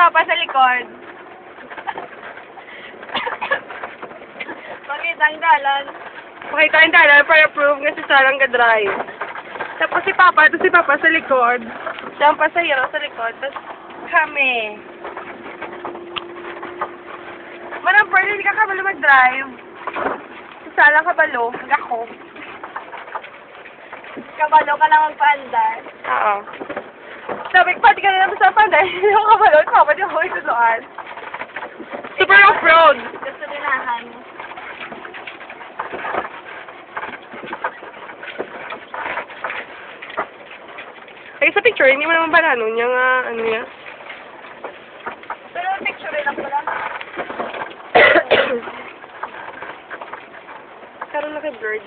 Papa sa likod. Pakita ang dalan. Pakita ang dalan para prove nga si Sarang ga-drive. Tapos si Papa sa likod. Siya ang pasahero sa likod. Tapos kami. Manang pwede, hindi ka kabalo mag-drive. Si Sarang kabalo. Ako. Kabalo ka lang magpaandar. Oo. Sabi ko, pati ka na naman sa pandar. Hindi ako kabalo. Papa, di ako itutuan. Super off-road. Gusto dinahan. Ay, sa picture, hindi mo naman ba ano niya nga, ano niya? Pero picture lang pala. Karoon na kay Bird.